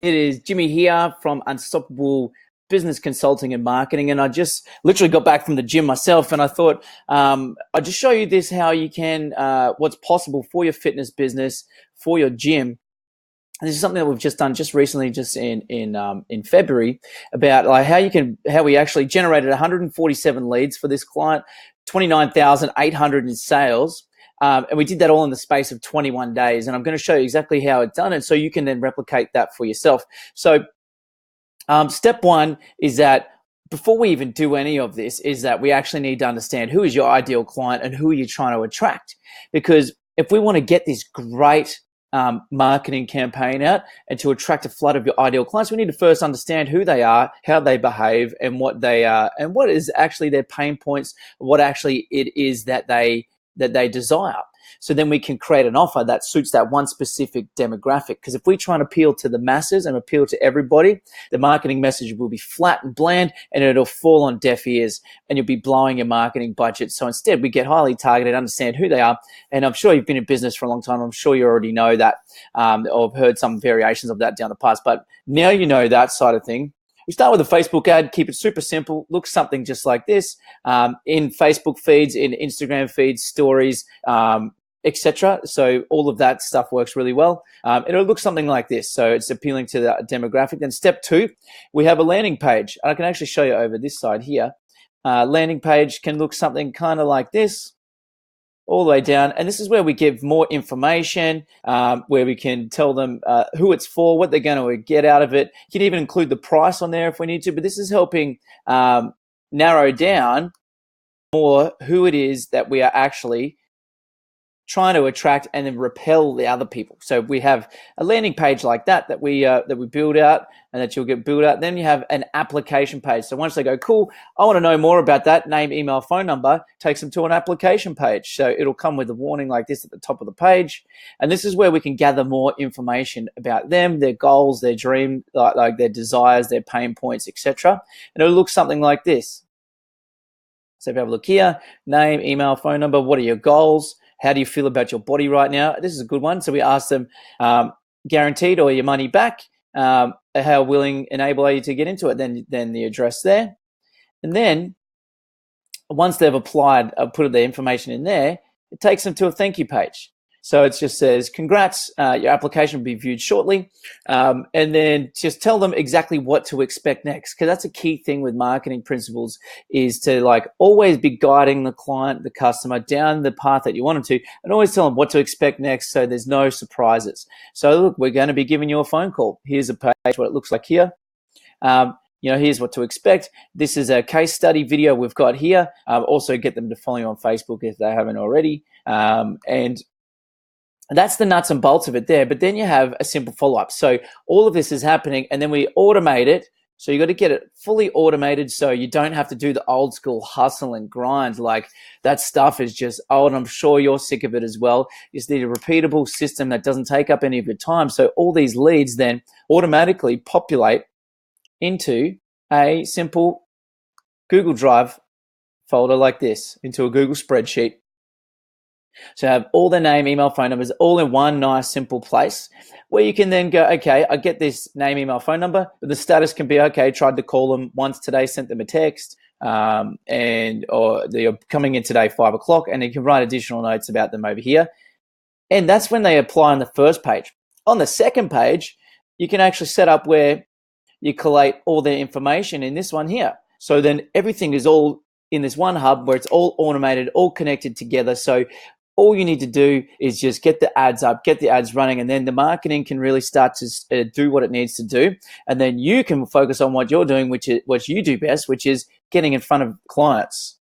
It is Jimmy here from Unstoppable Business Consulting and Marketing, and I just literally got back from the gym myself, and I thought I'd just show you this, how you can, what's possible for your fitness business, for your gym. And this is something that we've just done just recently, just in February, about like how we actually generated 147 leads for this client, 29,800 in sales. And we did that all in the space of 21 days. And I'm going to show you exactly how it's done. And so you can then replicate that for yourself. So step one is that before we even do any of this is that we actually need to understand who is your ideal client and who are you trying to attract. Because if we want to get this great marketing campaign out and to attract a flood of your ideal clients, we need to first understand who they are, how they behave, and what they are, and what is actually their pain points, what actually it is that they desire. So then we can create an offer that suits that one specific demographic. Because if we try and appeal to the masses and appeal to everybody, the marketing message will be flat and bland, and it'll fall on deaf ears, and you'll be blowing your marketing budget. So instead, we get highly targeted, understand who they are. And I'm sure you've been in business for a long time. I'm sure you already know that, or have heard some variations of that down the past. But now you know that side of thing. We start with a Facebook ad, keep it super simple, looks something just like this, in Facebook feeds, in Instagram feeds, stories, etc. So all of that stuff works really well. It'll look something like this. So it's appealing to the demographic. Then step two, we have a landing page. I can actually show you over this side here. Landing page can look something kind of like this, all the way down. And this is where we give more information, where we can tell them who it's for, what they're going to get out of it. You can even include the price on there if we need to, but this is helping narrow down more who it is that we are actually trying to attract and then repel the other people. So we have a landing page like that we build out and that you'll get built out. Then you have an application page. So once they go, cool, I want to know more about that, name, email, phone number, takes them to an application page. So it'll come with a warning like this at the top of the page. And this is where we can gather more information about them, their goals, their dream, like their desires, their pain points, etc. And it'll look something like this. So if you have a look here, name, email, phone number, what are your goals? How do you feel about your body right now? This is a good one. So we ask them, guaranteed or your money back, how willing and able are you to get into it? Then the address there. And then once they've applied, put their information in there, it takes them to a thank you page. So it just says, congrats, your application will be viewed shortly. And then just tell them exactly what to expect next. Because that's a key thing with marketing principles, is to like always be guiding the client, the customer down the path that you want them to, and always tell them what to expect next so there's no surprises. So look, we're going to be giving you a phone call. Here's a page, what it looks like here. Here's what to expect. This is a case study video we've got here. Also get them to follow you on Facebook if they haven't already. And that's the nuts and bolts of it there. But then you have a simple follow-up. So all of this is happening, and then we automate it. So you got to get it fully automated so you don't have to do the old school hustle and grind. Like that stuff is just old. I'm sure you're sick of it as well. You just need a repeatable system that doesn't take up any of your time. So all these leads then automatically populate into a simple Google Drive folder like this, into a Google spreadsheet. So have all their name, email, phone numbers all in one nice, simple place where you can then go, okay, I get this name, email, phone number, but the status can be, okay, tried to call them once today, sent them a text, or they're coming in today, 5 o'clock, and you can write additional notes about them over here. And that's when they apply on the first page. On the second page, you can actually set up where you collate all their information in this one here. So then everything is all in this one hub where it's all automated, all connected together. So all you need to do is just get the ads up, get the ads running, and then the marketing can really start to do what it needs to do. And then you can focus on what you're doing, which is what you do best, which is getting in front of clients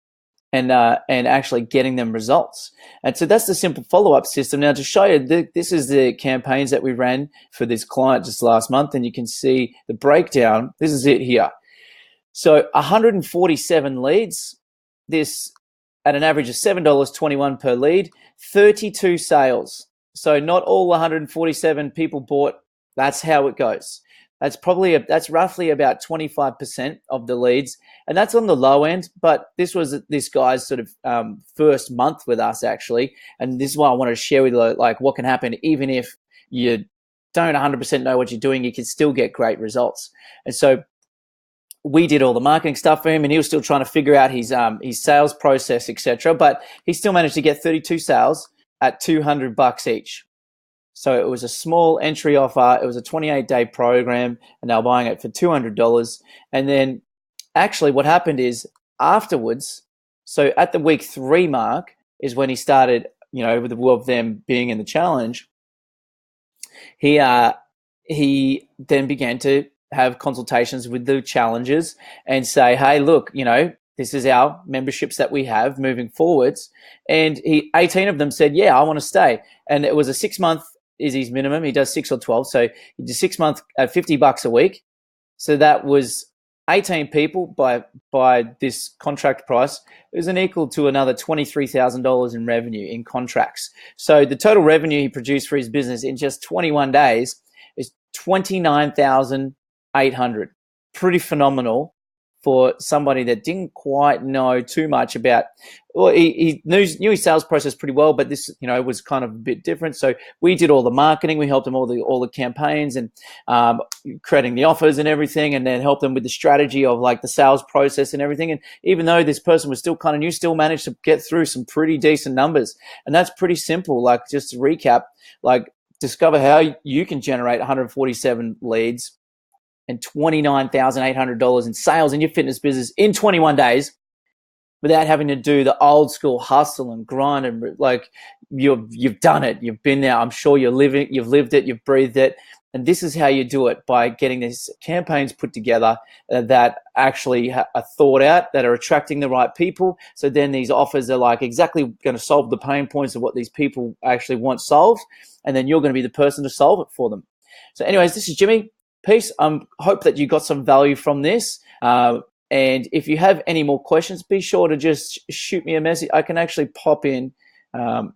and actually getting them results. And so that's the simple follow-up system. Now to show you, this is the campaigns that we ran for this client just last month, and you can see the breakdown. This is it here. So 147 leads, this at an average of $7.21 per lead, 32 sales. So not all 147 people bought. That's how it goes. That's roughly about 25% of the leads, and that's on the low end. But this was this guy's sort of first month with us actually, and this is why I wanted to share with you like what can happen even if you don't 100% know what you're doing, you can still get great results. And so we did all the marketing stuff for him, and he was still trying to figure out his sales process, etc. But he still managed to get 32 sales at $200 each. So it was a small entry offer. It was a 28-day program, and they were buying it for $200. And then actually what happened is afterwards, so at the week 3 mark is when he started, with the of them being in the challenge, he then began to have consultations with the challengers and say, hey, look, this is our memberships that we have moving forwards. And 18 of them said, yeah, I want to stay. And it was a 6-month is his minimum. He does 6 or 12. So he did 6 months at $50 a week. So that was 18 people by this contract price. It was an equal to another $23,000 in revenue in contracts. So the total revenue he produced for his business in just 21 days is $29,800. Pretty phenomenal for somebody that didn't quite know too much about. Well, he knew his sales process pretty well, but this, was kind of a bit different. So we did all the marketing. We helped him all the campaigns and creating the offers and everything, and then helped them with the strategy of like the sales process and everything. And even though this person was still kind of new, still managed to get through some pretty decent numbers. And that's pretty simple. Like, just to recap, like, discover how you can generate 147 leads and $29,800 in sales in your fitness business in 21 days without having to do the old school hustle and grind. And like, you've done it. You've been there. I'm sure you've lived it. You've breathed it. And this is how you do it, by getting these campaigns put together that actually are thought out, that are attracting the right people. So then these offers are like exactly going to solve the pain points of what these people actually want solved. And then you're going to be the person to solve it for them. So anyways, this is Jimmy. Peace. Hope that you got some value from this. And if you have any more questions, be sure to just shoot me a message. I can actually pop in my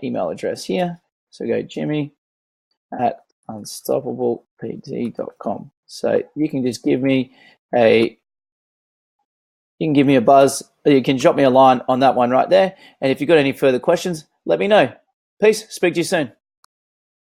email address here. So go jimmy@unstoppablept.com. So you can just give me a buzz. Or you can drop me a line on that one right there. And if you've got any further questions, let me know. Peace. Speak to you soon.